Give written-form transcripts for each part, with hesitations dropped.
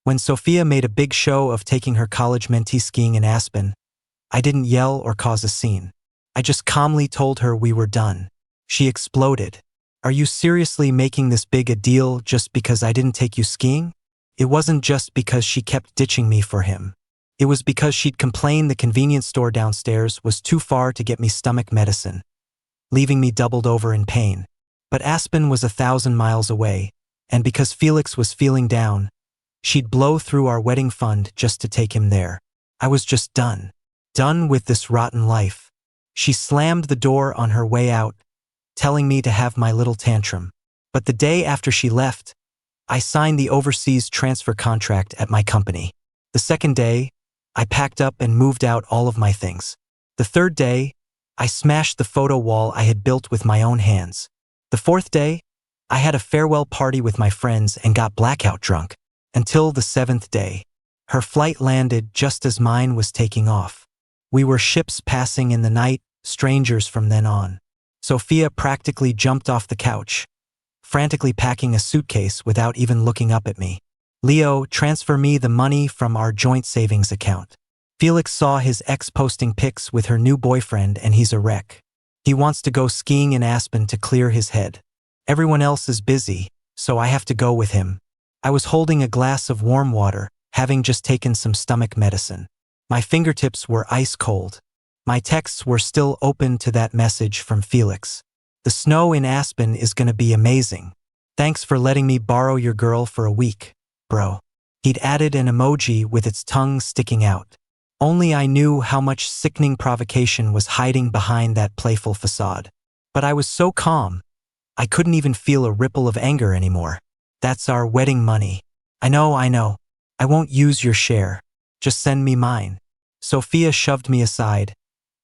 When Sophia made a big show of taking her college mentee skiing in Aspen, I didn't yell or cause a scene. I just calmly told her we were done. She exploded. Are you seriously making this big a deal just because I didn't take you skiing? It wasn't just because she kept ditching me for him. It was because she'd complained the convenience store downstairs was too far to get me stomach medicine, leaving me doubled over in pain. But Aspen was 1,000 miles away, and because Felix was feeling down, she'd blow through our wedding fund just to take him there. I was just done. Done with this rotten life. She slammed the door on her way out, telling me to have my little tantrum. But the day after she left, I signed the overseas transfer contract at my company. The second day, I packed up and moved out all of my things. The third day, I smashed the photo wall I had built with my own hands. The fourth day, I had a farewell party with my friends and got blackout drunk. Until the seventh day. Her flight landed just as mine was taking off. We were ships passing in the night, strangers from then on. Sophia practically jumped off the couch, frantically packing a suitcase without even looking up at me. Leo, transfer me the money from our joint savings account. Felix saw his ex posting pics with her new boyfriend and he's a wreck. He wants to go skiing in Aspen to clear his head. Everyone else is busy, so I have to go with him. I was holding a glass of warm water, having just taken some stomach medicine. My fingertips were ice cold. My texts were still open to that message from Felix. The snow in Aspen is gonna be amazing. Thanks for letting me borrow your girl for a week, bro. He'd added an emoji with its tongue sticking out. Only I knew how much sickening provocation was hiding behind that playful facade. But I was so calm, I couldn't even feel a ripple of anger anymore. That's our wedding money. I know. I won't use your share. Just send me mine. Sophia shoved me aside,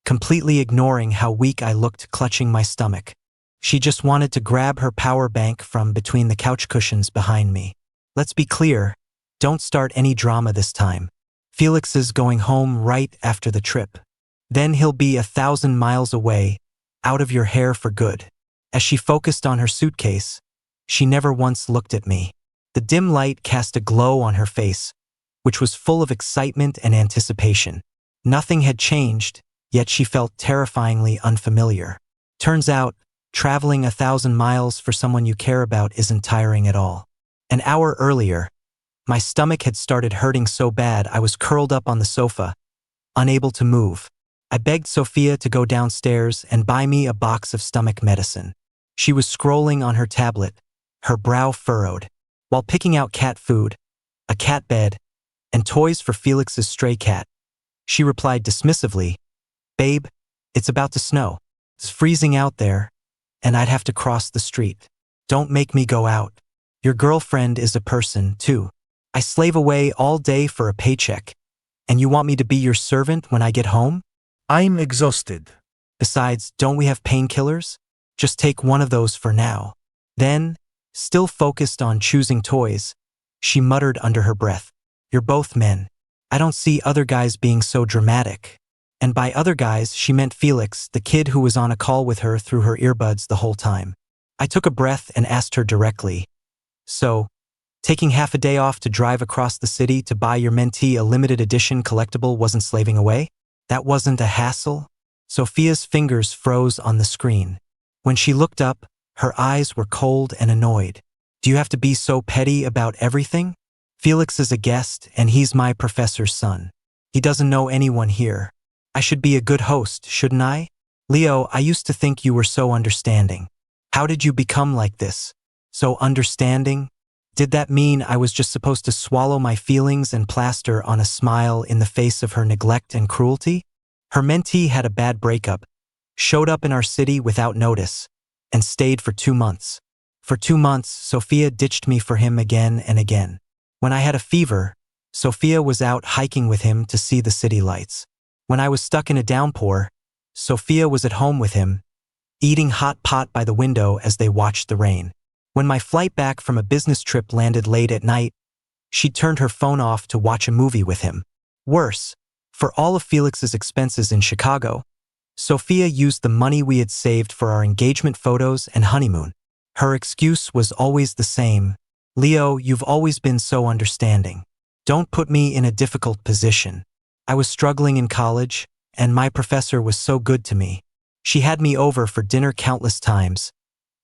completely ignoring how weak I looked clutching my stomach. She just wanted to grab her power bank from between the couch cushions behind me. Let's be clear, don't start any drama this time. Felix is going home right after the trip. Then he'll be 1,000 miles away, out of your hair for good. As she focused on her suitcase, she never once looked at me. The dim light cast a glow on her face, which was full of excitement and anticipation. Nothing had changed, yet she felt terrifyingly unfamiliar. Turns out, traveling 1,000 miles for someone you care about isn't tiring at all. An hour earlier, my stomach had started hurting so bad I was curled up on the sofa, unable to move. I begged Sophia to go downstairs and buy me a box of stomach medicine. She was scrolling on her tablet, her brow furrowed, while picking out cat food, a cat bed, and toys for Felix's stray cat. She replied dismissively, "Babe, it's about to snow. It's freezing out there, and I'd have to cross the street. Don't make me go out. Your girlfriend is a person, too. I slave away all day for a paycheck, and you want me to be your servant when I get home? I'm exhausted. Besides, don't we have painkillers? Just take one of those for now." Then, still focused on choosing toys, she muttered under her breath, "You're both men. I don't see other guys being so dramatic." And by other guys, she meant Felix, the kid who was on a call with her through her earbuds the whole time. I took a breath and asked her directly, "So, taking half a day off to drive across the city to buy your mentee a limited edition collectible wasn't slaving away? That wasn't a hassle?" Sophia's fingers froze on the screen. When she looked up, her eyes were cold and annoyed. "Do you have to be so petty about everything? Felix is a guest, and he's my professor's son. He doesn't know anyone here. I should be a good host, shouldn't I? Leo, I used to think you were so understanding. How did you become like this? So understanding? Did that mean I was just supposed to swallow my feelings and plaster on a smile in the face of her neglect and cruelty?" Her mentee had a bad breakup, showed up in our city without notice, and stayed for 2 months. For 2 months, Sophia ditched me for him again and again. When I had a fever, Sophia was out hiking with him to see the city lights. When I was stuck in a downpour, Sophia was at home with him, eating hot pot by the window as they watched the rain. When my flight back from a business trip landed late at night, she turned her phone off to watch a movie with him. Worse, for all of Felix's expenses in Chicago, Sophia used the money we had saved for our engagement photos and honeymoon. Her excuse was always the same: "Leo, you've always been so understanding. Don't put me in a difficult position. I was struggling in college, and my professor was so good to me. She had me over for dinner countless times,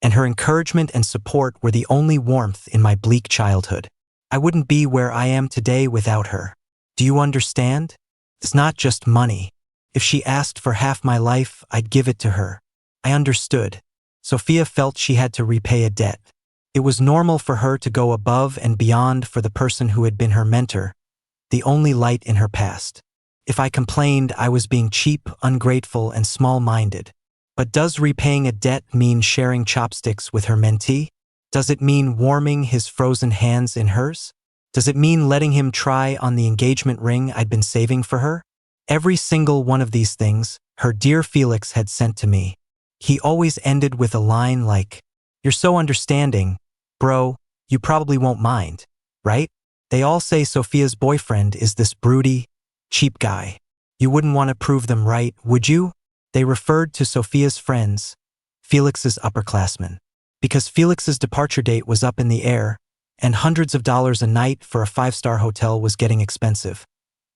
and her encouragement and support were the only warmth in my bleak childhood. I wouldn't be where I am today without her. Do you understand? It's not just money. If she asked for half my life, I'd give it to her. I understood. Sophia felt she had to repay a debt. It was normal for her to go above and beyond for the person who had been her mentor, the only light in her past. If I complained, I was being cheap, ungrateful, and small-minded. But does repaying a debt mean sharing chopsticks with her mentee? Does it mean warming his frozen hands in hers? Does it mean letting him try on the engagement ring I'd been saving for her? Every single one of these things, her dear Felix had sent to me. He always ended with a line like, "You're so understanding, bro, you probably won't mind, right?" They all say Sophia's boyfriend is this broody, cheap guy. You wouldn't want to prove them right, would you? They referred to Sophia's friends, Felix's upperclassmen. Because Felix's departure date was up in the air, and hundreds of dollars a night for a 5-star hotel was getting expensive,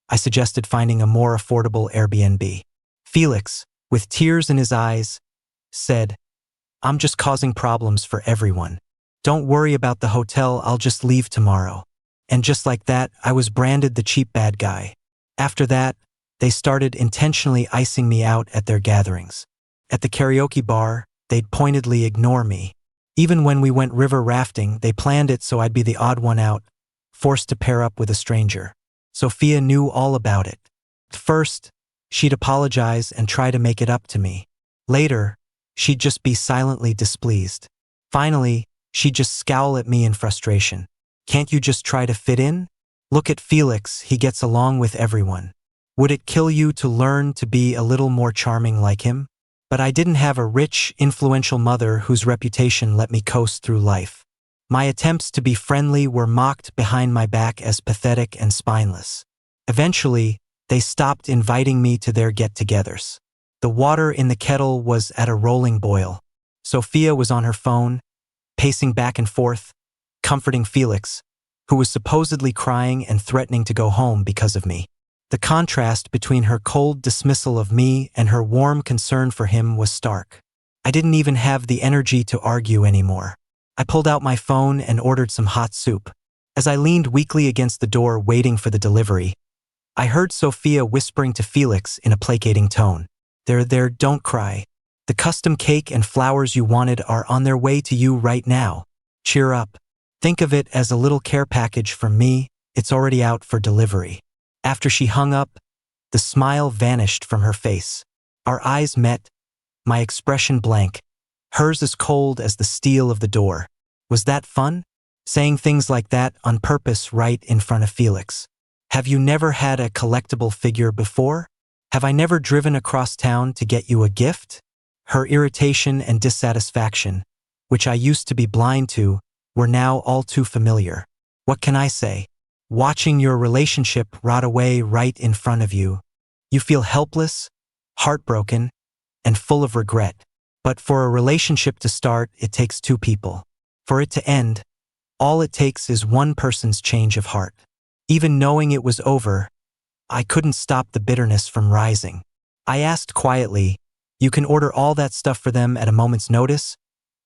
I suggested finding a more affordable Airbnb. Felix, with tears in his eyes, said, "I'm just causing problems for everyone. Don't worry about the hotel, I'll just leave tomorrow." And just like that, I was branded the cheap bad guy. After that, they started intentionally icing me out at their gatherings. At the karaoke bar, they'd pointedly ignore me. Even when we went river rafting, they planned it so I'd be the odd one out, forced to pair up with a stranger. Sophia knew all about it. First, she'd apologize and try to make it up to me. Later, she'd just be silently displeased. Finally, she'd just scowl at me in frustration. "Can't you just try to fit in? Look at Felix, he gets along with everyone. Would it kill you to learn to be a little more charming like him?" But I didn't have a rich, influential mother whose reputation let me coast through life. My attempts to be friendly were mocked behind my back as pathetic and spineless. Eventually, they stopped inviting me to their get-togethers. The water in the kettle was at a rolling boil. Sophia was on her phone, pacing back and forth, comforting Felix, who was supposedly crying and threatening to go home because of me. The contrast between her cold dismissal of me and her warm concern for him was stark. I didn't even have the energy to argue anymore. I pulled out my phone and ordered some hot soup. As I leaned weakly against the door waiting for the delivery, I heard Sophia whispering to Felix in a placating tone, "They're there, don't cry. The custom cake and flowers you wanted are on their way to you right now. Cheer up. Think of it as a little care package from me, it's already out for delivery." After she hung up, the smile vanished from her face. Our eyes met, my expression blank, hers as cold as the steel of the door. Was that fun? Saying things like that on purpose right in front of Felix. Have you never had a collectible figure before? Have I never driven across town to get you a gift? Her irritation and dissatisfaction, which I used to be blind to, were now all too familiar. What can I say? Watching your relationship rot away right in front of you. You feel helpless, heartbroken, and full of regret. But for a relationship to start, it takes two people. For it to end, all it takes is one person's change of heart. Even knowing it was over, I couldn't stop the bitterness from rising. I asked quietly, "You can order all that stuff for them at a moment's notice,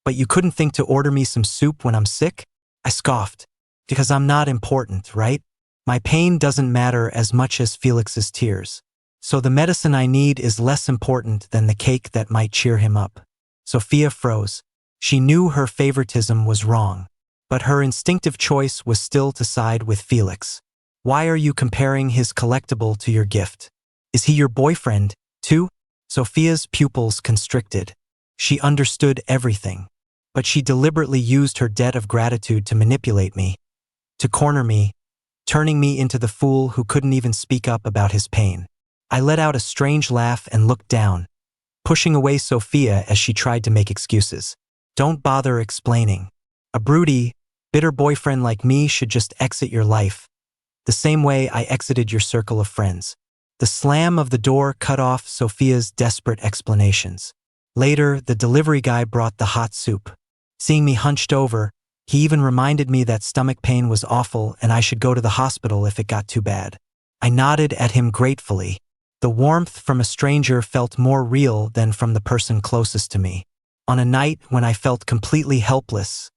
but you couldn't think to order me some soup when I'm sick?" I scoffed. Because I'm not important, right? My pain doesn't matter as much as Felix's tears. So the medicine I need is less important than the cake that might cheer him up. Sophia froze. She knew her favoritism was wrong, but her instinctive choice was still to side with Felix. "Why are you comparing his collectible to your gift? Is he your boyfriend, too?" Sophia's pupils constricted. She understood everything, but she deliberately used her debt of gratitude to manipulate me, to corner me, turning me into the fool who couldn't even speak up about his pain. I let out a strange laugh and looked down, pushing away Sophia as she tried to make excuses. "Don't bother explaining. A broody, bitter boyfriend like me should just exit your life, the same way I exited your circle of friends." The slam of the door cut off Sophia's desperate explanations. Later, the delivery guy brought the hot soup. Seeing me hunched over, He even reminded me that stomach pain was awful and I should go to the hospital if it got too bad. I nodded at him gratefully. The warmth from a stranger felt more real than from the person closest to me. On a night when I felt completely helpless,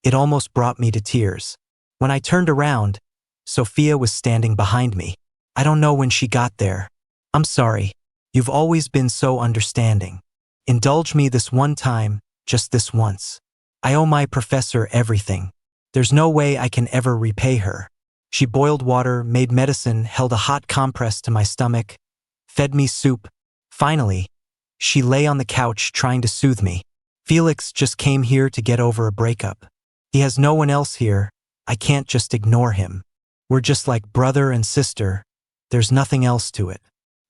it almost brought me to tears. When I turned around, Sophia was standing behind me. I don't know when she got there. I'm sorry. You've always been so understanding. Indulge me this one time, just this once. I owe my professor everything. There's no way I can ever repay her. She boiled water, made medicine, held a hot compress to my stomach, fed me soup. Finally, she lay on the couch trying to soothe me. Felix just came here to get over a breakup. He has no one else here. I can't just ignore him. We're just like brother and sister. There's nothing else to it.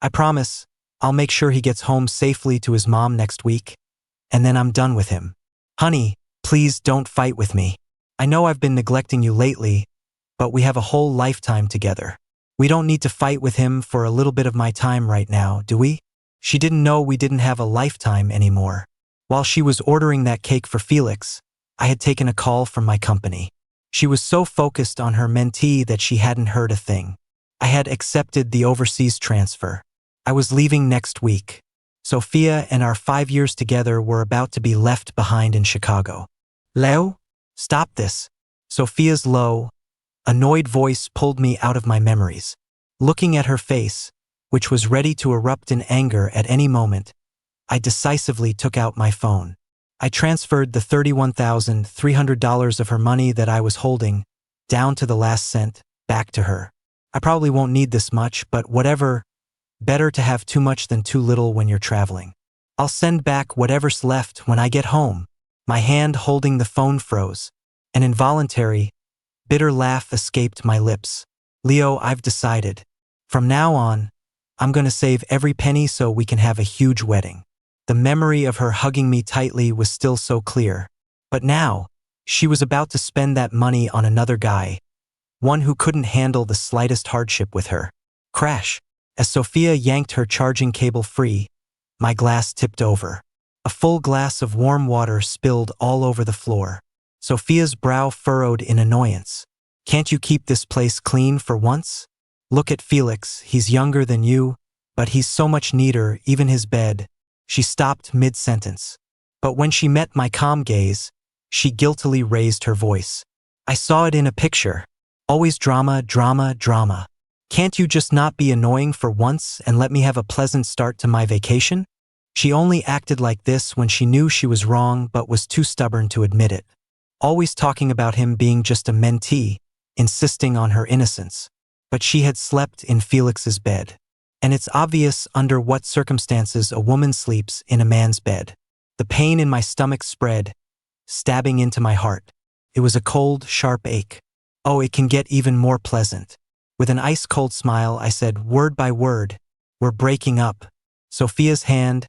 I promise, I'll make sure he gets home safely to his mom next week, and then I'm done with him. Honey, please don't fight with me. I know I've been neglecting you lately, but we have a whole lifetime together. We don't need to fight with him for a little bit of my time right now, do we? She didn't know we didn't have a lifetime anymore. While she was ordering that cake for Felix, I had taken a call from my company. She was so focused on her mentee that she hadn't heard a thing. I had accepted the overseas transfer. I was leaving next week. Sophia and our 5 years together were about to be left behind in Chicago. Leo? Stop this. Sophia's low, annoyed voice pulled me out of my memories. Looking at her face, which was ready to erupt in anger at any moment, I decisively took out my phone. I transferred the $31,300 of her money that I was holding, down to the last cent, back to her. I probably won't need this much, but whatever. Better to have too much than too little when you're traveling. I'll send back whatever's left when I get home. My hand holding the phone froze. An involuntary, bitter laugh escaped my lips. Leo, I've decided. From now on, I'm gonna save every penny so we can have a huge wedding. The memory of her hugging me tightly was still so clear. But now, she was about to spend that money on another guy, one who couldn't handle the slightest hardship with her. Crash. As Sophia yanked her charging cable free, my glass tipped over. A full glass of warm water spilled all over the floor. Sophia's brow furrowed in annoyance. Can't you keep this place clean for once? Look at Felix, he's younger than you, but he's so much neater, even his bed. She stopped mid-sentence. But when she met my calm gaze, she guiltily raised her voice. I saw it in a picture. Always drama, drama, drama. Can't you just not be annoying for once and let me have a pleasant start to my vacation? She only acted like this when she knew she was wrong but was too stubborn to admit it. Always talking about him being just a mentee, insisting on her innocence. But she had slept in Felix's bed. And it's obvious under what circumstances a woman sleeps in a man's bed. The pain in my stomach spread, stabbing into my heart. It was a cold, sharp ache. Oh, it can get even more pleasant. With an ice-cold smile, I said, word by word, we're breaking up. Sophia's hand,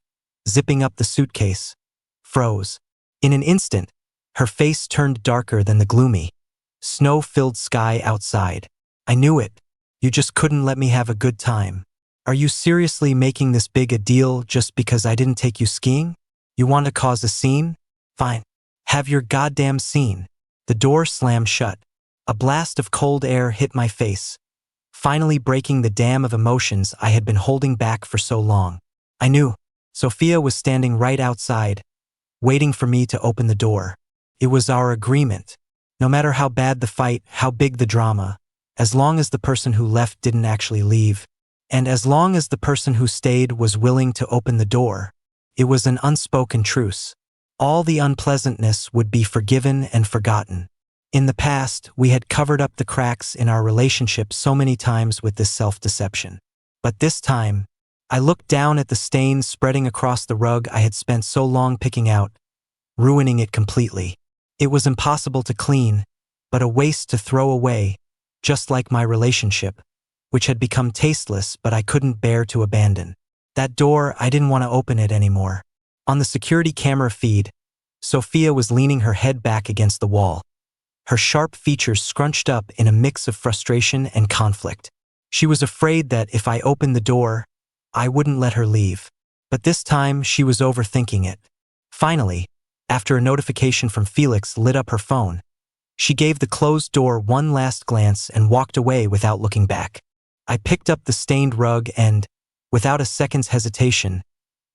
zipping up the suitcase, froze. In an instant, her face turned darker than the gloomy, snow-filled sky outside. I knew it. You just couldn't let me have a good time. Are you seriously making this big a deal just because I didn't take you skiing? You want to cause a scene? Fine. Have your goddamn scene. The door slammed shut. A blast of cold air hit my face, finally breaking the dam of emotions I had been holding back for so long. I knew. Sophia was standing right outside, waiting for me to open the door. It was our agreement. No matter how bad the fight, how big the drama, as long as the person who left didn't actually leave, and as long as the person who stayed was willing to open the door, it was an unspoken truce. All the unpleasantness would be forgiven and forgotten. In the past, we had covered up the cracks in our relationship so many times with this self-deception. But this time, I looked down at the stains spreading across the rug I had spent so long picking out, ruining it completely. It was impossible to clean, but a waste to throw away, just like my relationship, which had become tasteless but I couldn't bear to abandon. That door, I didn't want to open it anymore. On the security camera feed, Sophia was leaning her head back against the wall, her sharp features scrunched up in a mix of frustration and conflict. She was afraid that if I opened the door, I wouldn't let her leave. But this time, she was overthinking it. Finally, after a notification from Felix lit up her phone, She gave the closed door one last glance and walked away without looking back. I picked up the stained rug and, without a second's hesitation,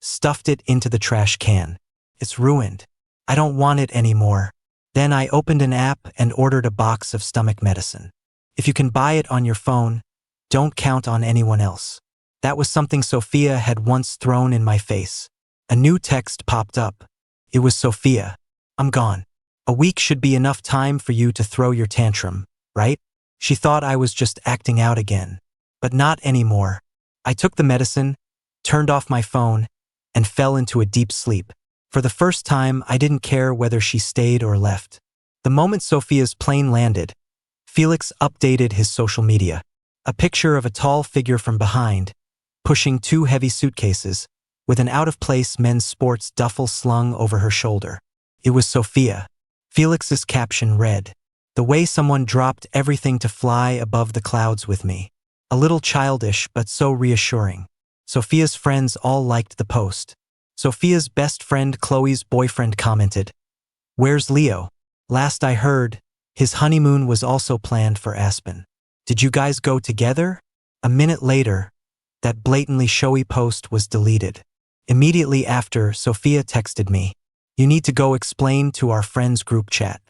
stuffed it into the trash can. It's ruined. I don't want it anymore. Then I opened an app and ordered a box of stomach medicine. If you can buy it on your phone, don't count on anyone else. That was something Sophia had once thrown in my face. A new text popped up. It was Sophia. I'm gone. A week should be enough time for you to throw your tantrum, right? She thought I was just acting out again. But not anymore. I took the medicine, turned off my phone, and fell into a deep sleep. For the first time, I didn't care whether she stayed or left. The moment Sophia's plane landed, Felix updated his social media. A picture of a tall figure from behind, pushing 2 heavy suitcases, with an out-of-place men's sports duffel slung over her shoulder. It was Sophia. Felix's caption read, "The way someone dropped everything to fly above the clouds with me." A little childish, but so reassuring. Sophia's friends all liked the post. Sophia's best friend Chloe's boyfriend commented, "Where's Leo? Last I heard, his honeymoon was also planned for Aspen. Did you guys go together?" A minute later, that blatantly showy post was deleted. Immediately after, Sophia texted me, "You need to go explain to our friends group chat.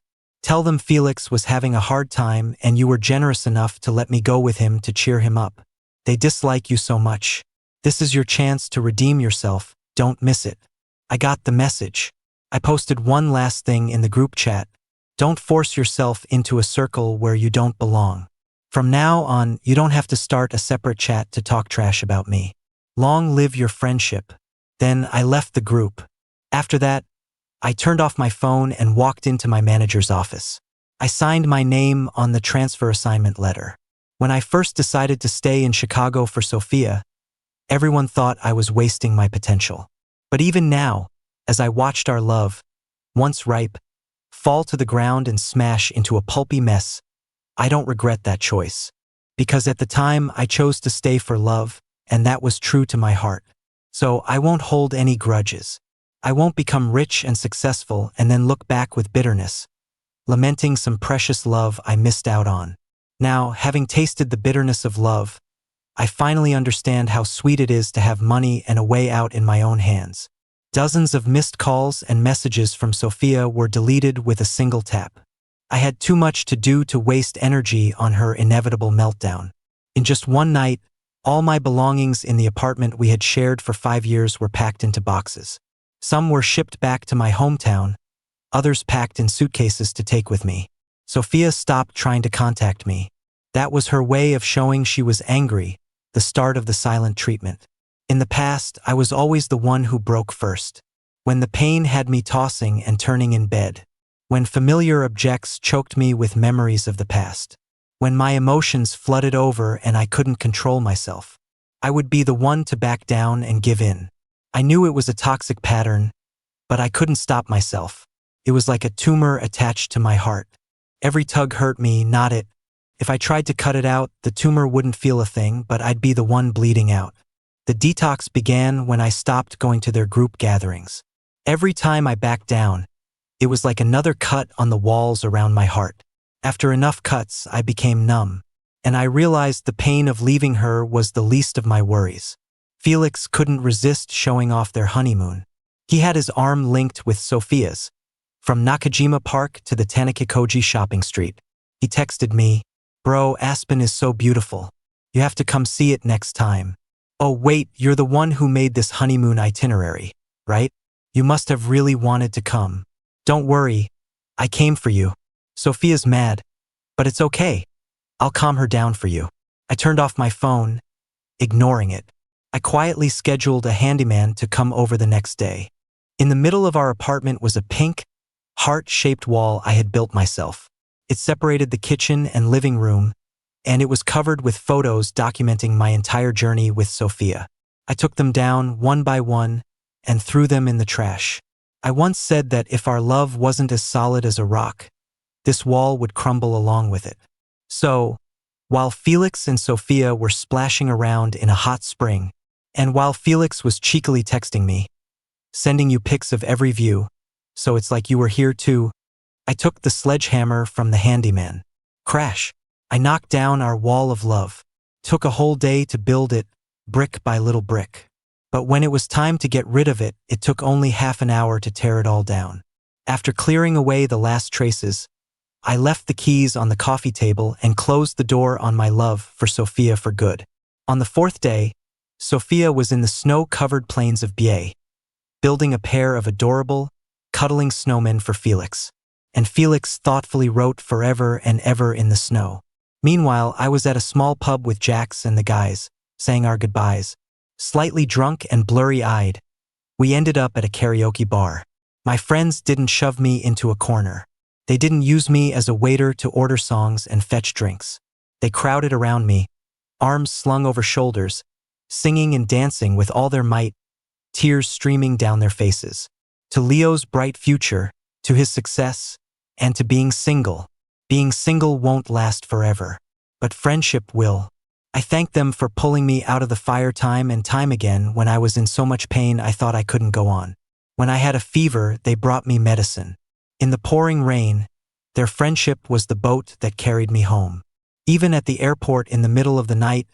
Tell them Felix was having a hard time and you were generous enough to let me go with him to cheer him up. They dislike you so much. This is your chance to redeem yourself. Don't miss it." I got the message. I posted one last thing in the group chat. Don't force yourself into a circle where you don't belong. From now on, you don't have to start a separate chat to talk trash about me. Long live your friendship. Then I left the group. After that, I turned off my phone and walked into my manager's office. I signed my name on the transfer assignment letter. When I first decided to stay in Chicago for Sophia, everyone thought I was wasting my potential. But even now, as I watched our love, once ripe, fall to the ground and smash into a pulpy mess, I don't regret that choice. Because at the time, I chose to stay for love, and that was true to my heart. So I won't hold any grudges. I won't become rich and successful and then look back with bitterness, lamenting some precious love I missed out on. Now, having tasted the bitterness of love, I finally understand how sweet it is to have money and a way out in my own hands. Dozens of missed calls and messages from Sophia were deleted with a single tap. I had too much to do to waste energy on her inevitable meltdown. In just one night, all my belongings in the apartment we had shared for 5 years were packed into boxes. Some were shipped back to my hometown, others packed in suitcases to take with me. Sophia stopped trying to contact me. That was her way of showing she was angry, the start of the silent treatment. In the past, I was always the one who broke first. When the pain had me tossing and turning in bed. When familiar objects choked me with memories of the past. When my emotions flooded over and I couldn't control myself. I would be the one to back down and give in. I knew it was a toxic pattern, but I couldn't stop myself. It was like a tumor attached to my heart. Every tug hurt me, not it. If I tried to cut it out, the tumor wouldn't feel a thing, but I'd be the one bleeding out. The detox began when I stopped going to their group gatherings. Every time I backed down, it was like another cut on the walls around my heart. After enough cuts, I became numb, and I realized the pain of leaving her was the least of my worries. Felix couldn't resist showing off their honeymoon. He had his arm linked with Sophia's, from Nakajima Park to the Tanakikoji shopping street. He texted me, "Bro, Aspen is so beautiful. You have to come see it next time. Oh wait, you're the one who made this honeymoon itinerary, right? You must have really wanted to come. Don't worry, I came for you. Sophia's mad, but it's okay. I'll calm her down for you." I turned off my phone, ignoring it. I quietly scheduled a handyman to come over the next day. In the middle of our apartment was a pink, heart-shaped wall I had built myself. It separated the kitchen and living room, and it was covered with photos documenting my entire journey with Sophia. I took them down one by one and threw them in the trash. I once said that if our love wasn't as solid as a rock, this wall would crumble along with it. So, while Felix and Sophia were splashing around in a hot spring, and while Felix was cheekily texting me, "Sending you pics of every view, so it's like you were here too," I took the sledgehammer from the handyman. Crash! I knocked down our wall of love. Took a whole day to build it, brick by little brick. But when it was time to get rid of it, it took only half an hour to tear it all down. After clearing away the last traces, I left the keys on the coffee table and closed the door on my love for Sophia for good. On the fourth day, Sophia was in the snow-covered plains of Bié, building a pair of adorable, cuddling snowmen for Felix. And Felix thoughtfully wrote forever and ever in the snow. Meanwhile, I was at a small pub with Jax and the guys, saying our goodbyes. Slightly drunk and blurry-eyed, we ended up at a karaoke bar. My friends didn't shove me into a corner. They didn't use me as a waiter to order songs and fetch drinks. They crowded around me, arms slung over shoulders, singing and dancing with all their might, tears streaming down their faces. To Leo's bright future, to his success, and to being single. Being single won't last forever, but friendship will. I thank them for pulling me out of the fire time and time again when I was in so much pain I thought I couldn't go on. When I had a fever, they brought me medicine. In the pouring rain, their friendship was the boat that carried me home. Even at the airport in the middle of the night,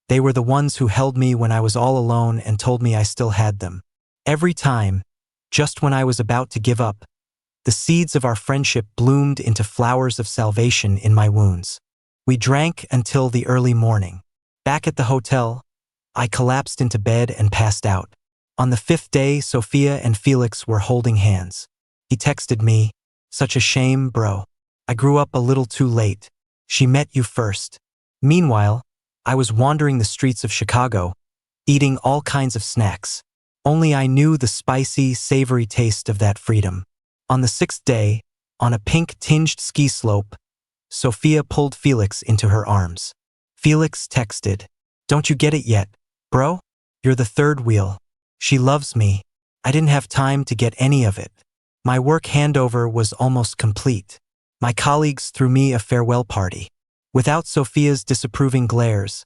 they were the ones who held me when I was all alone and told me I still had them. Every time, just when I was about to give up, the seeds of our friendship bloomed into flowers of salvation in my wounds. We drank until the early morning. Back at the hotel, I collapsed into bed and passed out. On the fifth day, Sophia and Felix were holding hands. He texted me, "Such a shame, bro. I grew up a little too late. She met you first." Meanwhile, I was wandering the streets of Chicago, eating all kinds of snacks. Only I knew the spicy, savory taste of that freedom. On the sixth day, on a pink-tinged ski slope, Sophia pulled Felix into her arms. Felix texted, "Don't you get it yet, bro? You're the third wheel. She loves me. I didn't have time to get any of it. My work handover was almost complete. My colleagues threw me a farewell party. Without Sophia's disapproving glares,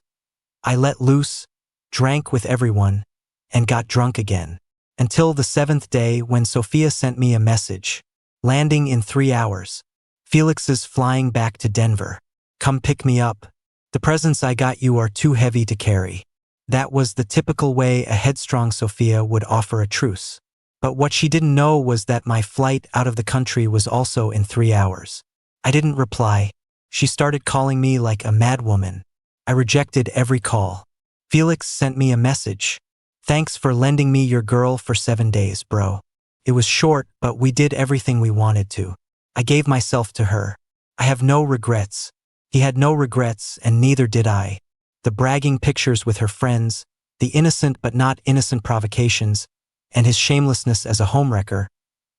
I let loose, drank with everyone, and got drunk again. Until the seventh day when Sophia sent me a message. Landing in 3 hours. Felix is flying back to Denver. Come pick me up. The presents I got you are too heavy to carry." That was the typical way a headstrong Sophia would offer a truce. But what she didn't know was that my flight out of the country was also in 3 hours. I didn't reply. She started calling me like a madwoman. I rejected every call. Felix sent me a message. "Thanks for lending me your girl for 7 days, bro. It was short, but we did everything we wanted to. I gave myself to her. I have no regrets." He had no regrets, and neither did I. The bragging pictures with her friends, the innocent but not innocent provocations, and his shamelessness as a homewrecker,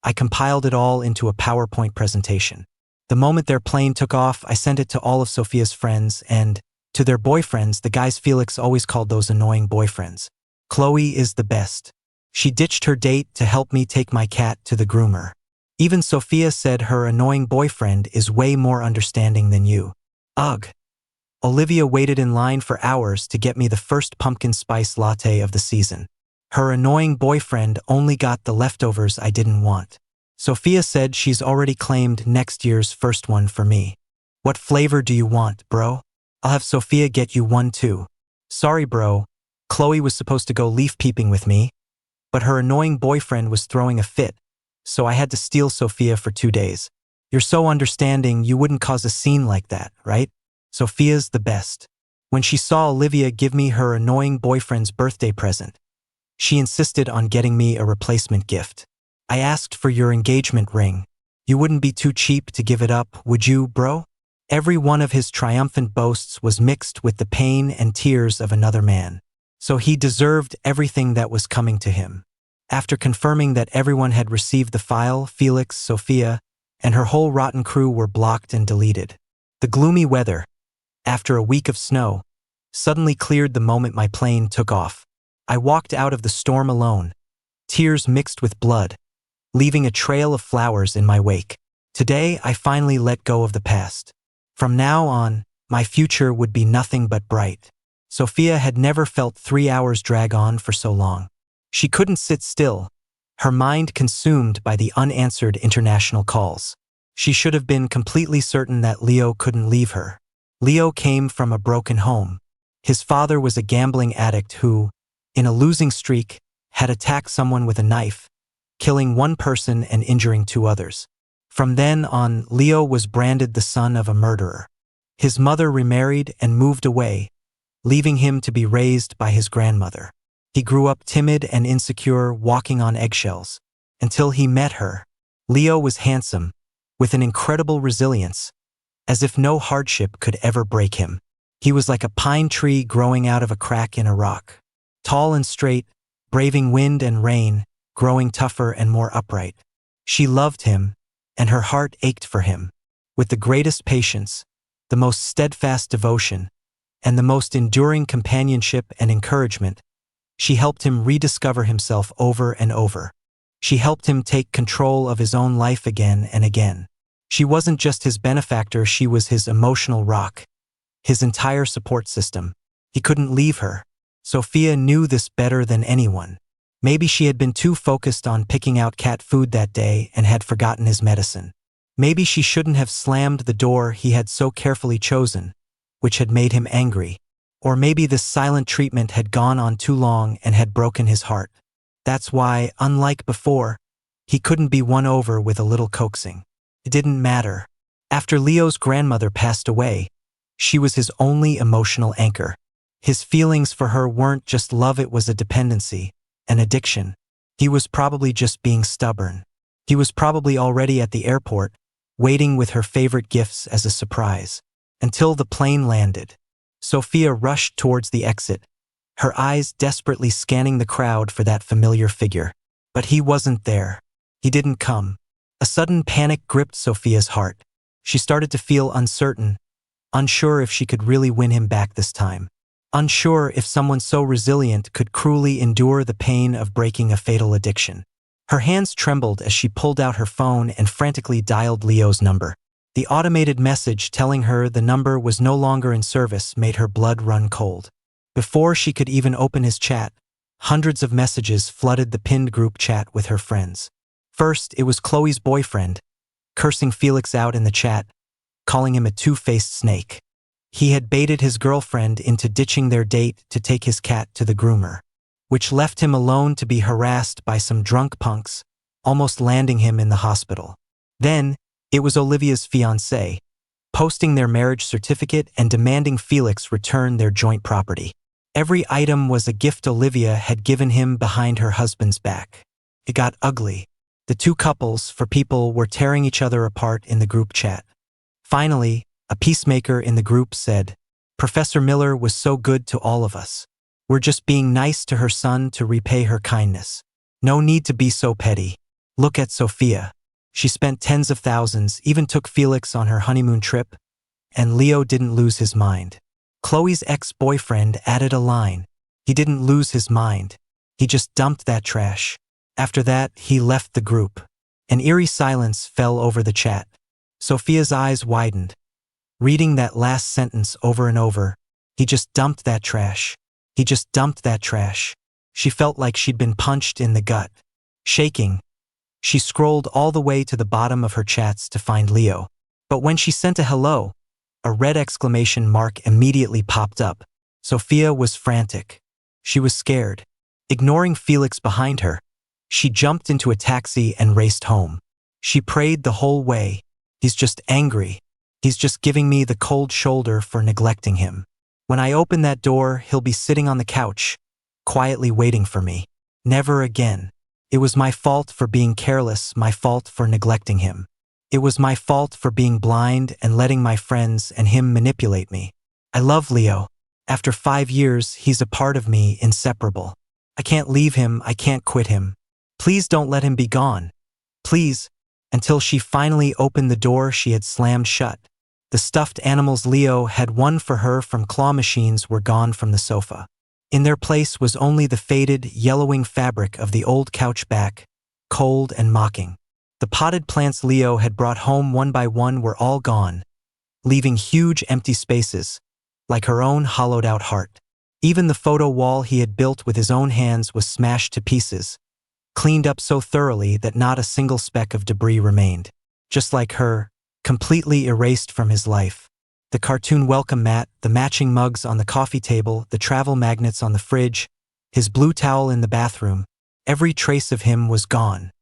I compiled it all into a PowerPoint presentation. The moment their plane took off, I sent it to all of Sophia's friends and, to their boyfriends, the guys Felix always called those annoying boyfriends. Chloe is the best. She ditched her date to help me take my cat to the groomer. Even Sophia said her annoying boyfriend is way more understanding than you. Ugh. Olivia waited in line for hours to get me the first pumpkin spice latte of the season. Her annoying boyfriend only got the leftovers I didn't want. Sophia said she's already claimed next year's first one for me. What flavor do you want, bro? I'll have Sophia get you one too. Sorry, bro. Chloe was supposed to go leaf peeping with me, but her annoying boyfriend was throwing a fit, so I had to steal Sophia for 2 days. You're so understanding, you wouldn't cause a scene like that, right? Sophia's the best. When she saw Olivia give me her annoying boyfriend's birthday present, she insisted on getting me a replacement gift. I asked for your engagement ring. You wouldn't be too cheap to give it up, would you, bro? Every one of his triumphant boasts was mixed with the pain and tears of another man. So he deserved everything that was coming to him. After confirming that everyone had received the file, Felix, Sophia, and her whole rotten crew were blocked and deleted. The gloomy weather, after a week of snow, suddenly cleared the moment my plane took off. I walked out of the storm alone, tears mixed with blood, leaving a trail of flowers in my wake. Today, I finally let go of the past. From now on, my future would be nothing but bright. Sophia had never felt 3 hours drag on for so long. She couldn't sit still, her mind consumed by the unanswered international calls. She should have been completely certain that Leo couldn't leave her. Leo came from a broken home. His father was a gambling addict who, in a losing streak, had attacked someone with a knife, killing one person and injuring two others. From then on, Leo was branded the son of a murderer. His mother remarried and moved away, leaving him to be raised by his grandmother. He grew up timid and insecure, walking on eggshells. Until he met her. Leo was handsome, with an incredible resilience, as if no hardship could ever break him. He was like a pine tree growing out of a crack in a rock. Tall and straight, braving wind and rain, growing tougher and more upright. She loved him, and her heart ached for him. With the greatest patience, the most steadfast devotion, and the most enduring companionship and encouragement, she helped him rediscover himself over and over. She helped him take control of his own life again and again. She wasn't just his benefactor, she was his emotional rock, his entire support system. He couldn't leave her. Sophia knew this better than anyone. Maybe she had been too focused on picking out cat food that day and had forgotten his medicine. Maybe she shouldn't have slammed the door he had so carefully chosen, which had made him angry. Or maybe this silent treatment had gone on too long and had broken his heart. That's why, unlike before, he couldn't be won over with a little coaxing. It didn't matter. After Leo's grandmother passed away, she was his only emotional anchor. His feelings for her weren't just love, it was a dependency, an addiction. He was probably just being stubborn. He was probably already at the airport, waiting with her favorite gifts as a surprise. Until the plane landed. Sophia rushed towards the exit, her eyes desperately scanning the crowd for that familiar figure. But he wasn't there. He didn't come. A sudden panic gripped Sophia's heart. She started to feel uncertain, unsure if she could really win him back this time. Unsure if someone so resilient could cruelly endure the pain of breaking a fatal addiction. Her hands trembled as she pulled out her phone and frantically dialed Leo's number. The automated message telling her the number was no longer in service made her blood run cold. Before she could even open his chat, hundreds of messages flooded the pinned group chat with her friends. First, it was Chloe's boyfriend, cursing Felix out in the chat, calling him a two-faced snake. He had baited his girlfriend into ditching their date to take his cat to the groomer, which left him alone to be harassed by some drunk punks, almost landing him in the hospital. Then, it was Olivia's fiancé, posting their marriage certificate and demanding Felix return their joint property. Every item was a gift Olivia had given him behind her husband's back. It got ugly. The two couples, for people, were tearing each other apart in the group chat. Finally, a peacemaker in the group said, "Professor Miller was so good to all of us. We're just being nice to her son to repay her kindness. No need to be so petty. Look at Sophia. She spent tens of thousands, even took Felix on her honeymoon trip, and Leo didn't lose his mind." Chloe's ex-boyfriend added a line. "He didn't lose his mind. He just dumped that trash." After that, he left the group. An eerie silence fell over the chat. Sophia's eyes widened. Reading that last sentence over and over, "He just dumped that trash. He just dumped that trash." She felt like she'd been punched in the gut. Shaking, she scrolled all the way to the bottom of her chats to find Leo. But when she sent a hello, a red exclamation mark immediately popped up. Sophia was frantic. She was scared. Ignoring Felix behind her, she jumped into a taxi and raced home. She prayed the whole way. "He's just angry. He's just giving me the cold shoulder for neglecting him. When I open that door, he'll be sitting on the couch, quietly waiting for me. Never again. It was my fault for being careless, my fault for neglecting him. It was my fault for being blind and letting my friends and him manipulate me. I love Leo. After 5 years, he's a part of me, inseparable. I can't leave him, I can't quit him. Please don't let him be gone. Please." Until she finally opened the door she had slammed shut. The stuffed animals Leo had won for her from claw machines were gone from the sofa. In their place was only the faded, yellowing fabric of the old couch back, cold and mocking. The potted plants Leo had brought home one by one were all gone, leaving huge empty spaces, like her own hollowed-out heart. Even the photo wall he had built with his own hands was smashed to pieces, cleaned up so thoroughly that not a single speck of debris remained. just like her, completely erased from his life. The cartoon welcome mat, the matching mugs on the coffee table, the travel magnets on the fridge, his blue towel in the bathroom. Every trace of him was gone.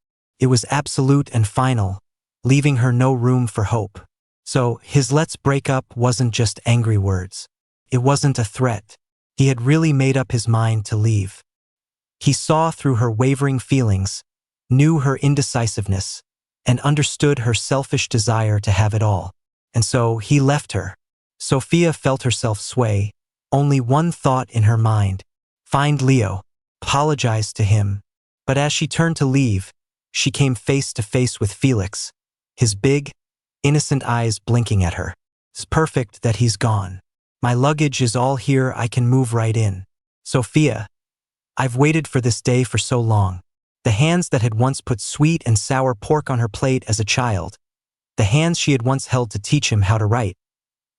It was absolute and final, leaving her no room for hope. So, his let's break up wasn't just angry words. It wasn't a threat. He had really made up his mind to leave. He saw through her wavering feelings, knew her indecisiveness, and understood her selfish desire to have it all. And so, he left her. Sophia felt herself sway, only one thought in her mind: find Leo, apologize to him. But as she turned to leave, she came face to face with Felix, his big, innocent eyes blinking at her. It's perfect that he's gone. My luggage is all here, I can move right in. Sophia, I've waited for this day for so long. The hands that had once put sweet and sour pork on her plate as a child, the hands she had once held to teach him how to write,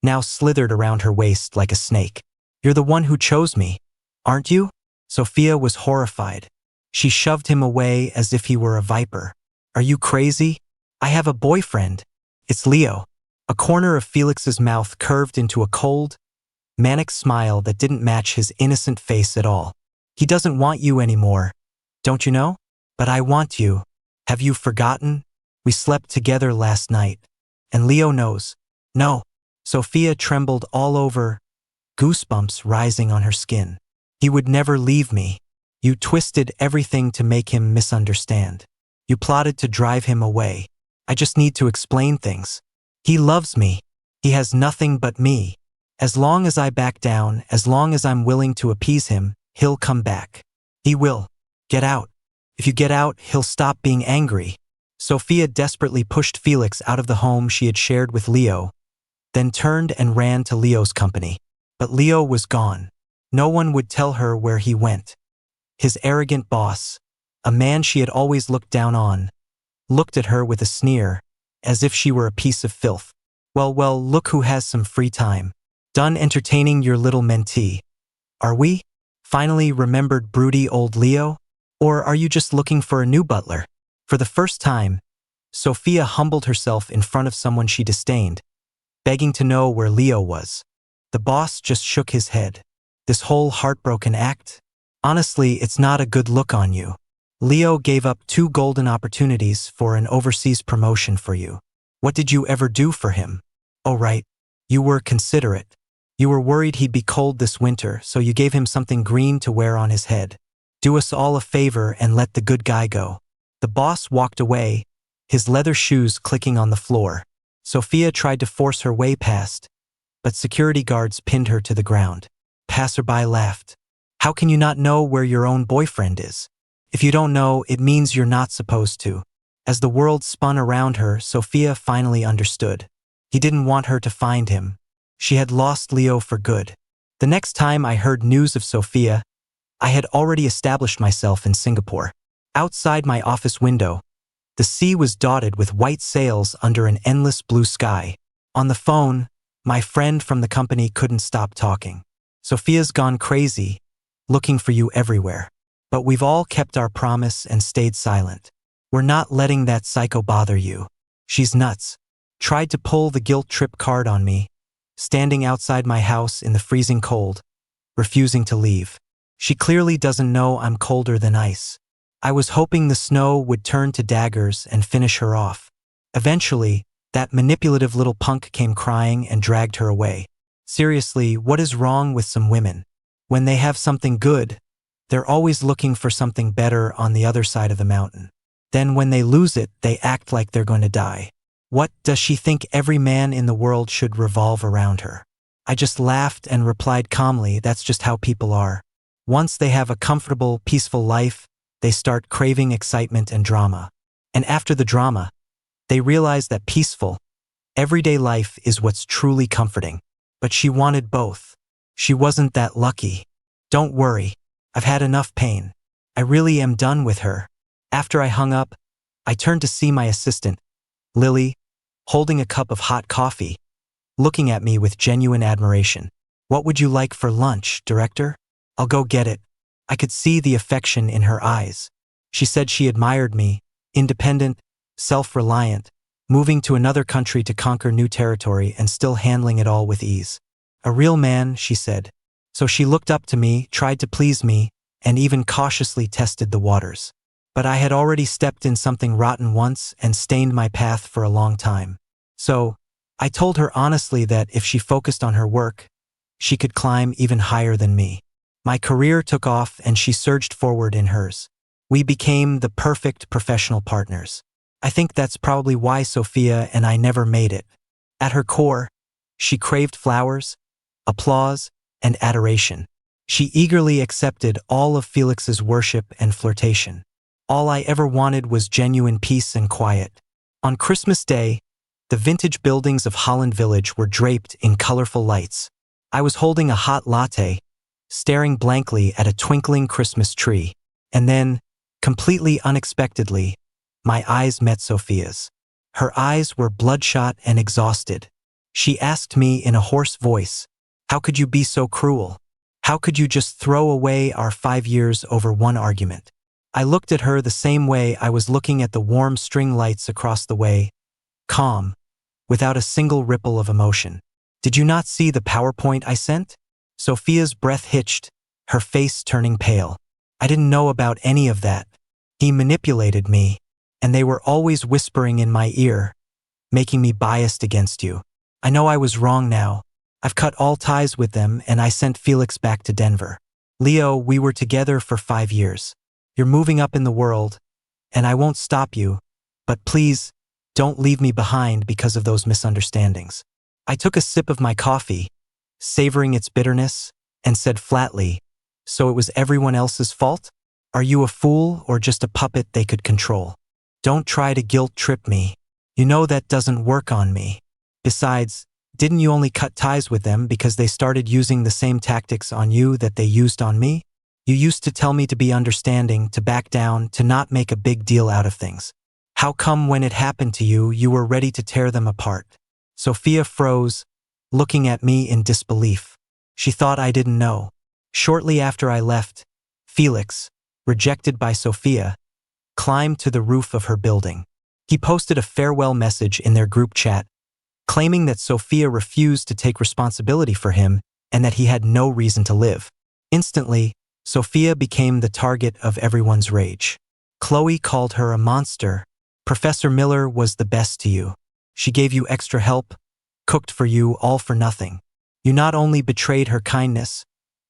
now slithered around her waist like a snake. You're the one who chose me, aren't you? Sophia was horrified. She shoved him away as if he were a viper. Are you crazy? I have a boyfriend. It's Leo. A corner of Felix's mouth curved into a cold, manic smile that didn't match his innocent face at all. He doesn't want you anymore, don't you know? But I want you. Have you forgotten? We slept together last night. And Leo knows. No. Sophia trembled all over, goosebumps rising on her skin. He would never leave me. You twisted everything to make him misunderstand. You plotted to drive him away. I just need to explain things. He loves me. He has nothing but me. As long as I back down, as long as I'm willing to appease him, he'll come back. He will. Get out. If you get out, he'll stop being angry. Sophia desperately pushed Felix out of the home she had shared with Leo, then turned and ran to Leo's company. But Leo was gone. No one would tell her where he went. His arrogant boss, a man she had always looked down on, looked at her with a sneer, as if she were a piece of filth. Well, look who has some free time. Done entertaining your little mentee. Are we? Finally remembered broody old Leo? Or are you just looking for a new butler? For the first time, Sophia humbled herself in front of someone she disdained, begging to know where Leo was. The boss just shook his head. This whole heartbroken act? Honestly, it's not a good look on you. Leo gave up 2 golden opportunities for an overseas promotion for you. What did you ever do for him? Oh right, you were considerate. You were worried he'd be cold this winter, so you gave him something green to wear on his head. Do us all a favor and let the good guy go. The boss walked away, his leather shoes clicking on the floor. Sophia tried to force her way past, but security guards pinned her to the ground. Passerby laughed. How can you not know where your own boyfriend is? If you don't know, it means you're not supposed to. As the world spun around her, Sophia finally understood. He didn't want her to find him. She had lost Leo for good. The next time I heard news of Sophia, I had already established myself in Singapore. Outside my office window, the sea was dotted with white sails under an endless blue sky. On the phone, my friend from the company couldn't stop talking. Sophia's gone crazy, looking for you everywhere. But we've all kept our promise and stayed silent. We're not letting that psycho bother you. She's nuts. Tried to pull the guilt trip card on me, standing outside my house in the freezing cold, refusing to leave. She clearly doesn't know I'm colder than ice. I was hoping the snow would turn to daggers and finish her off. Eventually, that manipulative little punk came crying and dragged her away. Seriously, what is wrong with some women? When they have something good, they're always looking for something better on the other side of the mountain. Then when they lose it, they act like they're going to die. What, does she think every man in the world should revolve around her? I just laughed and replied calmly, that's just how people are. Once they have a comfortable, peaceful life, they start craving excitement and drama. And after the drama, they realize that peaceful, everyday life is what's truly comforting. But she wanted both. She wasn't that lucky. Don't worry, I've had enough pain. I really am done with her. After I hung up, I turned to see my assistant, Lily, holding a cup of hot coffee, looking at me with genuine admiration. What would you like for lunch, Director? I'll go get it. I could see the affection in her eyes. She said she admired me, independent, self-reliant, moving to another country to conquer new territory and still handling it all with ease. A real man, she said. So she looked up to me, tried to please me, and even cautiously tested the waters. But I had already stepped in something rotten once and stained my path for a long time. So, I told her honestly that if she focused on her work, she could climb even higher than me. My career took off and she surged forward in hers. We became the perfect professional partners. I think that's probably why Sophia and I never made it. At her core, she craved flowers, applause, and adoration. She eagerly accepted all of Felix's worship and flirtation. All I ever wanted was genuine peace and quiet. On Christmas Day, the vintage buildings of Holland Village were draped in colorful lights. I was holding a hot latte, staring blankly at a twinkling Christmas tree, and then, completely unexpectedly, my eyes met Sophia's. Her eyes were bloodshot and exhausted. She asked me in a hoarse voice, "How could you be so cruel? How could you just throw away our 5 years over one argument?" I looked at her the same way I was looking at the warm string lights across the way, calm, without a single ripple of emotion. "Did you not see the PowerPoint I sent?" Sophia's breath hitched, her face turning pale. "I didn't know about any of that. He manipulated me, and they were always whispering in my ear, making me biased against you. I know I was wrong now. I've cut all ties with them and I sent Felix back to Denver. Leo, we were together for 5 years. You're moving up in the world, and I won't stop you, but please, don't leave me behind because of those misunderstandings." I took a sip of my coffee, savoring its bitterness, and said flatly, "So it was everyone else's fault? Are you a fool or just a puppet they could control? Don't try to guilt trip me. You know that doesn't work on me. Besides, didn't you only cut ties with them because they started using the same tactics on you that they used on me? You used to tell me to be understanding, to back down, to not make a big deal out of things. How come when it happened to you, you were ready to tear them apart?" Sophia froze, looking at me in disbelief. She thought I didn't know. Shortly after I left, Felix, rejected by Sophia, climbed to the roof of her building. He posted a farewell message in their group chat, claiming that Sophia refused to take responsibility for him and that he had no reason to live. Instantly, Sophia became the target of everyone's rage. Chloe called her a monster. Professor Miller was the best to you. She gave you extra help, cooked for you, all for nothing. You not only betrayed her kindness,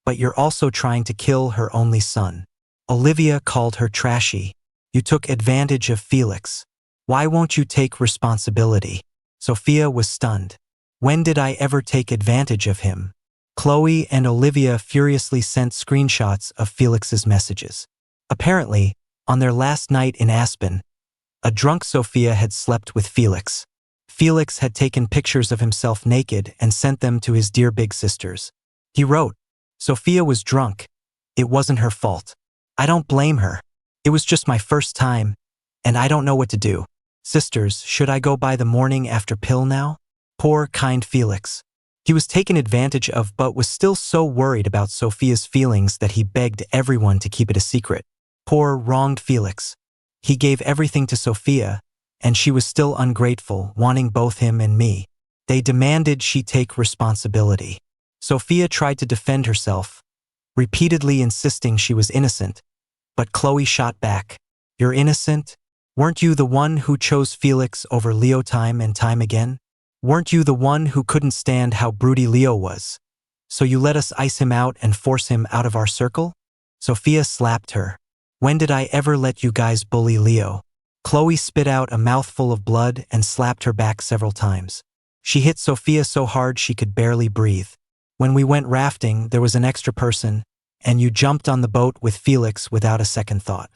but you're also trying to kill her only son. Olivia called her trashy. You took advantage of Felix. Why won't you take responsibility? Sophia was stunned. When did I ever take advantage of him? Chloe and Olivia furiously sent screenshots of Felix's messages. Apparently, on their last night in Aspen, a drunk Sophia had slept with Felix. Felix had taken pictures of himself naked and sent them to his dear big sisters. He wrote, "Sophia was drunk. It wasn't her fault. I don't blame her. It was just my first time, and I don't know what to do. Sisters, should I go buy the morning after pill now?" Poor, kind Felix. He was taken advantage of but was still so worried about Sophia's feelings that he begged everyone to keep it a secret. Poor, wronged Felix. He gave everything to Sophia, and she was still ungrateful, wanting both him and me. They demanded she take responsibility. Sophia tried to defend herself, repeatedly insisting she was innocent, but Chloe shot back. "You're innocent? Weren't you the one who chose Felix over Leo time and time again? Weren't you the one who couldn't stand how broody Leo was? So you let us ice him out and force him out of our circle?" Sophia slapped her. "When did I ever let you guys bully Leo?" Chloe spit out a mouthful of blood and slapped her back several times. She hit Sophia so hard she could barely breathe. "When we went rafting, there was an extra person, and you jumped on the boat with Felix without a second thought.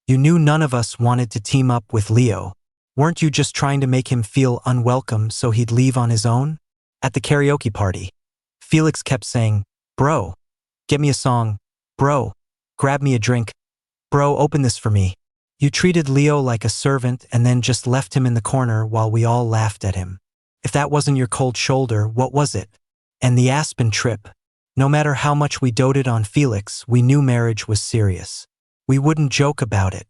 You knew none of us wanted to team up with Leo. Weren't you just trying to make him feel unwelcome so he'd leave on his own?" At the karaoke party, Felix kept saying, "Bro, get me a song. Bro, grab me a drink. Bro, open this for me." You treated Leo like a servant and then just left him in the corner while we all laughed at him. If that wasn't your cold shoulder, what was it? And the Aspen trip. No matter how much we doted on Felix, we knew marriage was serious. We wouldn't joke about it.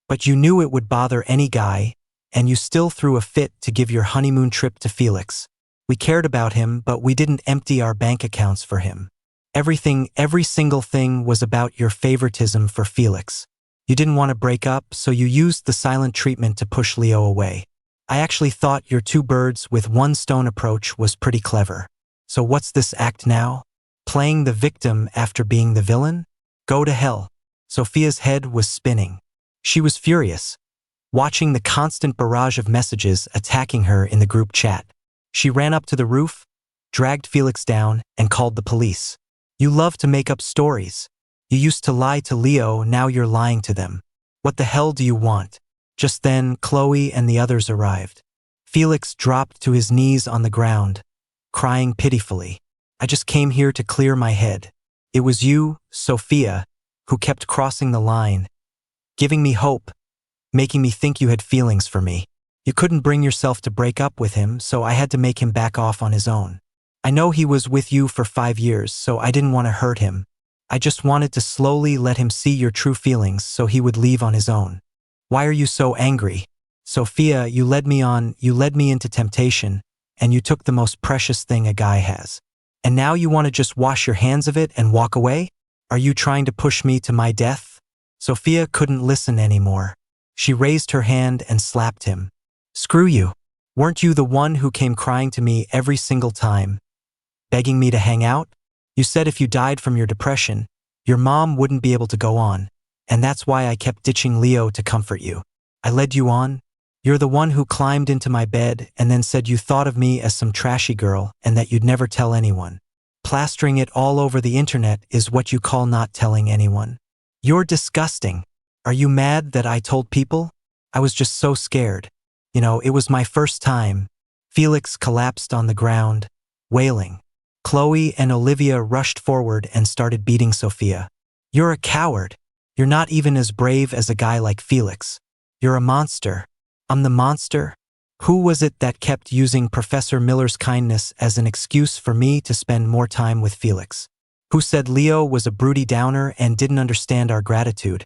But you knew it would bother any guy, and you still threw a fit to give your honeymoon trip to Felix. We cared about him, but we didn't empty our bank accounts for him. Every single thing was about your favoritism for Felix. You didn't want to break up, so you used the silent treatment to push Leo away. I actually thought your two birds with one stone approach was pretty clever. So what's this act now? Playing the victim after being the villain? Go to hell. Sophia's head was spinning. She was furious, watching the constant barrage of messages attacking her in the group chat. She ran up to the roof, dragged Felix down, and called the police. You love to make up stories. You used to lie to Leo, now you're lying to them. What the hell do you want? Just then, Chloe and the others arrived. Felix dropped to his knees on the ground, crying pitifully. I just came here to clear my head. It was you, Sophia, who kept crossing the line, giving me hope, making me think you had feelings for me. You couldn't bring yourself to break up with him, so I had to make him back off on his own. I know he was with you for 5 years, so I didn't want to hurt him. I just wanted to slowly let him see your true feelings so he would leave on his own. Why are you so angry? Sophia, you led me into temptation, and you took the most precious thing a guy has. And now you want to just wash your hands of it and walk away? Are you trying to push me to my death? Sophia couldn't listen anymore. She raised her hand and slapped him. Screw you. Weren't you the one who came crying to me every single time, begging me to hang out? You said if you died from your depression, your mom wouldn't be able to go on, and that's why I kept ditching Leo to comfort you. I led you on. You're the one who climbed into my bed and then said you thought of me as some trashy girl and that you'd never tell anyone. Plastering it all over the internet is what you call not telling anyone. You're disgusting. Are you mad that I told people? I was just so scared. It was my first time. Felix collapsed on the ground, wailing. Chloe and Olivia rushed forward and started beating Sophia. You're a coward. You're not even as brave as a guy like Felix. You're a monster. I'm the monster? Who was it that kept using Professor Miller's kindness as an excuse for me to spend more time with Felix? Who said Leo was a broody downer and didn't understand our gratitude,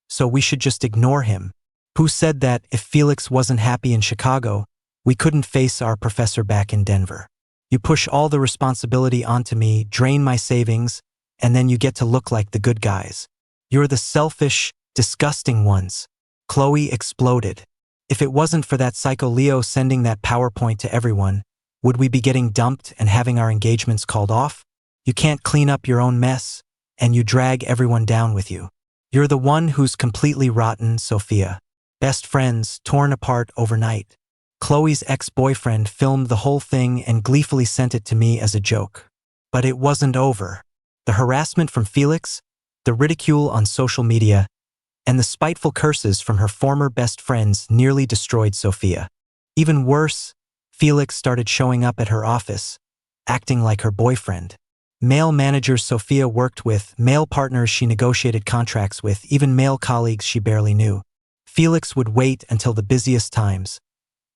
so we should just ignore him? Who said that if Felix wasn't happy in Chicago, we couldn't face our professor back in Denver? You push all the responsibility onto me, drain my savings, and then you get to look like the good guys. You're the selfish, disgusting ones. Chloe exploded. If it wasn't for that psycho Leo sending that PowerPoint to everyone, would we be getting dumped and having our engagements called off? You can't clean up your own mess, and you drag everyone down with you. You're the one who's completely rotten, Sophia. Best friends torn apart overnight. Chloe's ex-boyfriend filmed the whole thing and gleefully sent it to me as a joke. But it wasn't over. The harassment from Felix, the ridicule on social media, and the spiteful curses from her former best friends nearly destroyed Sophia. Even worse, Felix started showing up at her office, acting like her boyfriend. Male managers Sophia worked with, male partners she negotiated contracts with, even male colleagues she barely knew. Felix would wait until the busiest times,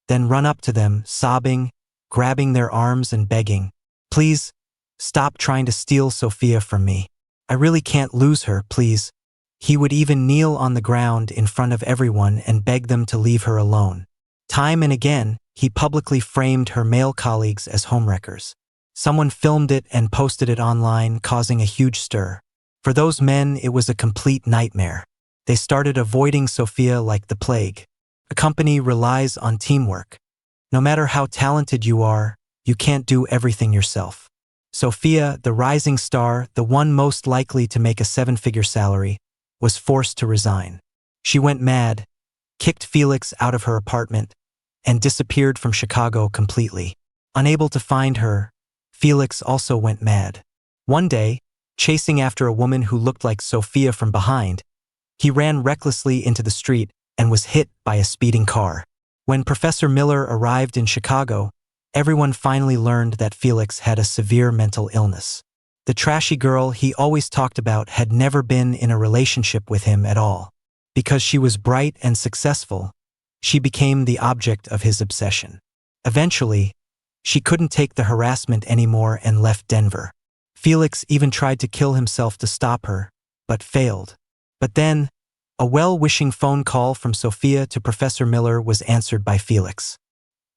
then run up to them, sobbing, grabbing their arms and begging, "Please, stop trying to steal Sophia from me. I really can't lose her, please." He would even kneel on the ground in front of everyone and beg them to leave her alone. Time and again, he publicly framed her male colleagues as homewreckers. Someone filmed it and posted it online, causing a huge stir. For those men, it was a complete nightmare. They started avoiding Sophia like the plague. A company relies on teamwork. No matter how talented you are, you can't do everything yourself. Sophia, the rising star, the one most likely to make a 7-figure salary, was forced to resign. She went mad, kicked Felix out of her apartment, and disappeared from Chicago completely. Unable to find her, Felix also went mad. One day, chasing after a woman who looked like Sophia from behind, he ran recklessly into the street and was hit by a speeding car. When Professor Miller arrived in Chicago, everyone finally learned that Felix had a severe mental illness. The trashy girl he always talked about had never been in a relationship with him at all. Because she was bright and successful, she became the object of his obsession. Eventually, she couldn't take the harassment anymore and left Denver. Felix even tried to kill himself to stop her, but failed. But then, A well-wishing phone call from Sophia to Professor Miller was answered by Felix.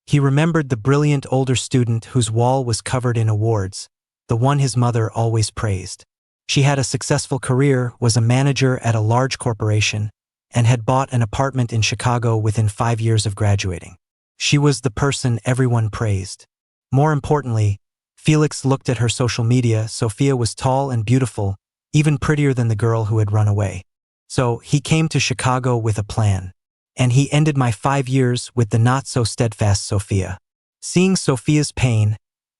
He remembered the brilliant older student whose wall was covered in awards, the one his mother always praised. She had a successful career, was a manager at a large corporation, and had bought an apartment in Chicago within 5 years of graduating. She was the person everyone praised. More importantly, Felix looked at her social media. Sophia was tall and beautiful, even prettier than the girl who had run away. So he came to Chicago with a plan. And he ended my 5 years with the not-so-steadfast Sophia. Seeing Sophia's pain,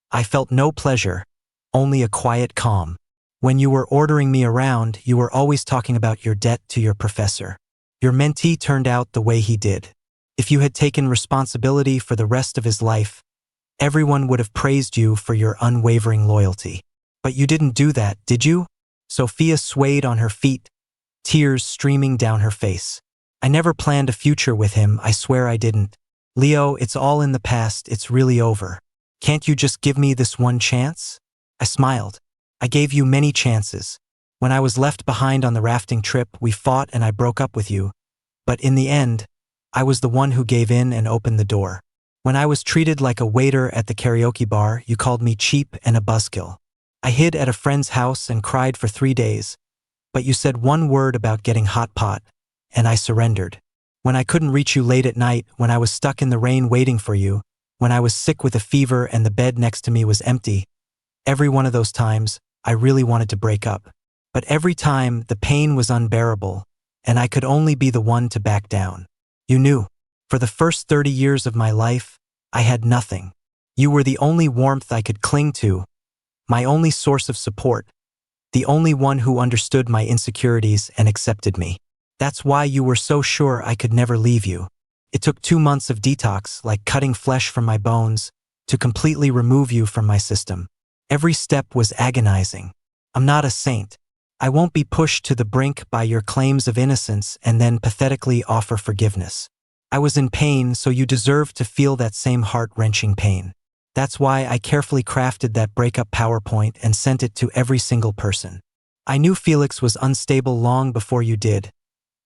I felt no pleasure, only a quiet calm. When you were ordering me around, you were always talking about your debt to your professor. Your mentee turned out the way he did. If you had taken responsibility for the rest of his life, everyone would have praised you for your unwavering loyalty. But you didn't do that, did you? Sophia swayed on her feet, tears streaming down her face. I never planned a future with him, I swear I didn't. Leo, it's all in the past, it's really over. Can't you just give me this one chance? I smiled. I gave you many chances. When I was left behind on the rafting trip, we fought and I broke up with you. But in the end, I was the one who gave in and opened the door. When I was treated like a waiter at the karaoke bar, you called me cheap and a buzzkill. I hid at a friend's house and cried for 3 days. But you said one word about getting hot pot, and I surrendered. When I couldn't reach you late at night, when I was stuck in the rain waiting for you, when I was sick with a fever and the bed next to me was empty, every one of those times, I really wanted to break up. But every time, the pain was unbearable, and I could only be the one to back down. You knew. For the first 30 years of my life, I had nothing. You were the only warmth I could cling to, my only source of support, the only one who understood my insecurities and accepted me. That's why you were so sure I could never leave you. It took 2 months of detox, like cutting flesh from my bones, to completely remove you from my system. Every step was agonizing. I'm not a saint. I won't be pushed to the brink by your claims of innocence and then pathetically offer forgiveness. I was in pain, so you deserved to feel that same heart-wrenching pain. That's why I carefully crafted that breakup PowerPoint and sent it to every single person. I knew Felix was unstable long before you did,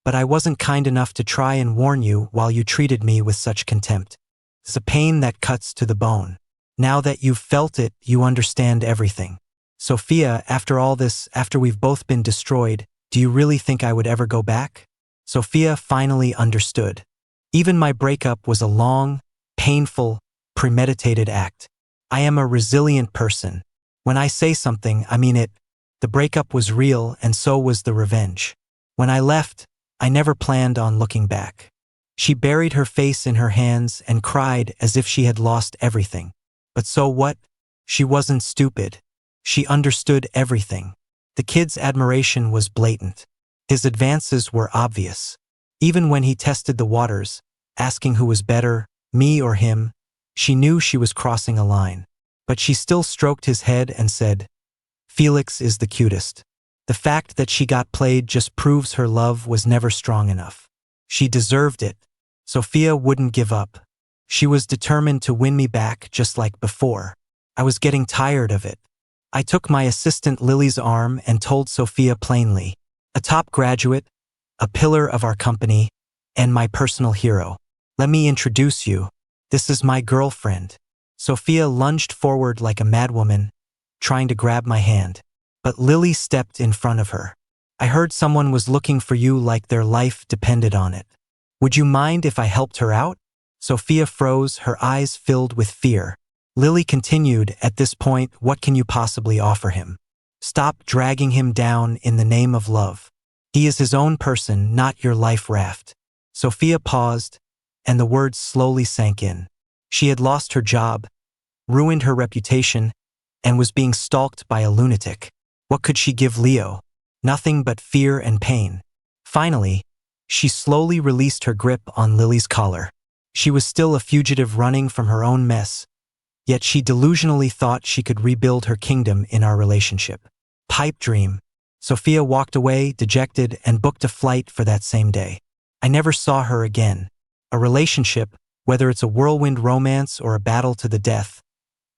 but I wasn't kind enough to try and warn you while you treated me with such contempt. It's a pain that cuts to the bone. Now that you've felt it, you understand everything. Sophia, after all this, after we've both been destroyed, do you really think I would ever go back? Sophia finally understood. Even my breakup was a long, painful, premeditated act. I am a resilient person. When I say something, I mean it. The breakup was real, and so was the revenge. When I left, I never planned on looking back. She buried her face in her hands and cried as if she had lost everything. But so what? She wasn't stupid. She understood everything. The kid's admiration was blatant. His advances were obvious. Even when he tested the waters, asking who was better, me or him, she knew she was crossing a line. But she still stroked his head and said, "Felix is the cutest." The fact that she got played just proves her love was never strong enough. She deserved it. Sophia wouldn't give up. She was determined to win me back just like before. I was getting tired of it. I took my assistant Lily's arm and told Sophia plainly, a top graduate, a pillar of our company, and my personal hero. Let me introduce you. This is my girlfriend. Sophia lunged forward like a madwoman, trying to grab my hand. But Lily stepped in front of her. I heard someone was looking for you like their life depended on it. Would you mind if I helped her out? Sophia froze, her eyes filled with fear. Lily continued, at this point, what can you possibly offer him? Stop dragging him down in the name of love. He is his own person, not your life raft. Sophia paused, and the words slowly sank in. She had lost her job, ruined her reputation, and was being stalked by a lunatic. What could she give Leo? Nothing but fear and pain. Finally, she slowly released her grip on Lily's collar. She was still a fugitive running from her own mess, yet she delusionally thought she could rebuild her kingdom in our relationship. Pipe dream. Sophia walked away, dejected, and booked a flight for that same day. I never saw her again. A relationship, whether it's a whirlwind romance or a battle to the death,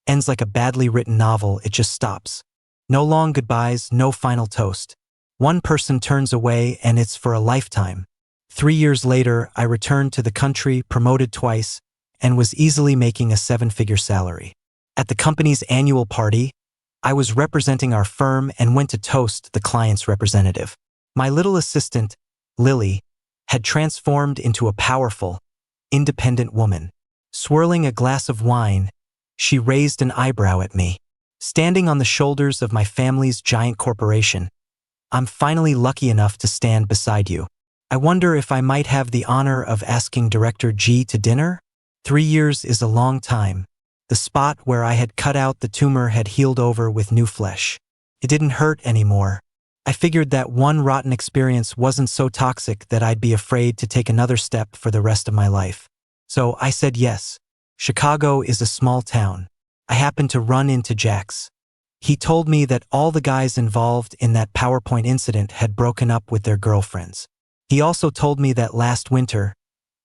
ends like a badly written novel. It just stops. No long goodbyes, no final toast. One person turns away and it's for a lifetime. 3 years later, I returned to the country, promoted twice, and was easily making a 7-figure salary. At the company's annual party, I was representing our firm and went to toast the client's representative. My little assistant, Lily, had transformed into a powerful, independent woman. Swirling a glass of wine, she raised an eyebrow at me. Standing on the shoulders of my family's giant corporation, I'm finally lucky enough to stand beside you. I wonder if I might have the honor of asking Director G to dinner? 3 years is a long time. The spot where I had cut out the tumor had healed over with new flesh. It didn't hurt anymore. I figured that one rotten experience wasn't so toxic that I'd be afraid to take another step for the rest of my life. So I said yes. Chicago is a small town. I happened to run into Jax. He told me that all the guys involved in that PowerPoint incident had broken up with their girlfriends. He also told me that last winter,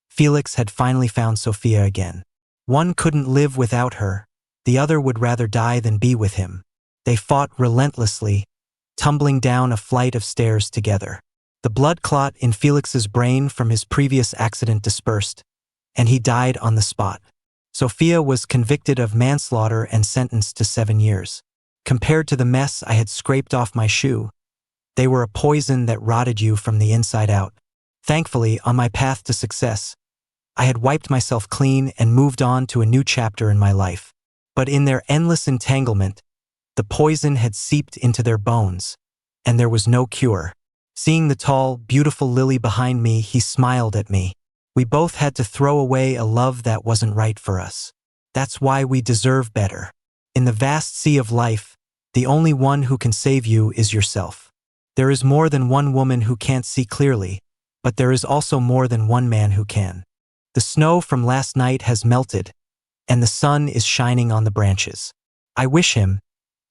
Felix had finally found Sophia again. One couldn't live without her. The other would rather die than be with him. They fought relentlessly, tumbling down a flight of stairs together. The blood clot in Felix's brain from his previous accident dispersed, and he died on the spot. Sophia was convicted of manslaughter and sentenced to 7 years. Compared to the mess I had scraped off my shoe, they were a poison that rotted you from the inside out. Thankfully, on my path to success, I had wiped myself clean and moved on to a new chapter in my life. But in their endless entanglement, the poison had seeped into their bones, and there was no cure. Seeing the tall, beautiful Lily behind me, he smiled at me. We both had to throw away a love that wasn't right for us. That's why we deserve better. In the vast sea of life, the only one who can save you is yourself. There is more than one woman who can't see clearly, but there is also more than one man who can. The snow from last night has melted, and the sun is shining on the branches. I wish him,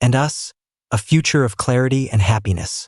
and us, a future of clarity and happiness.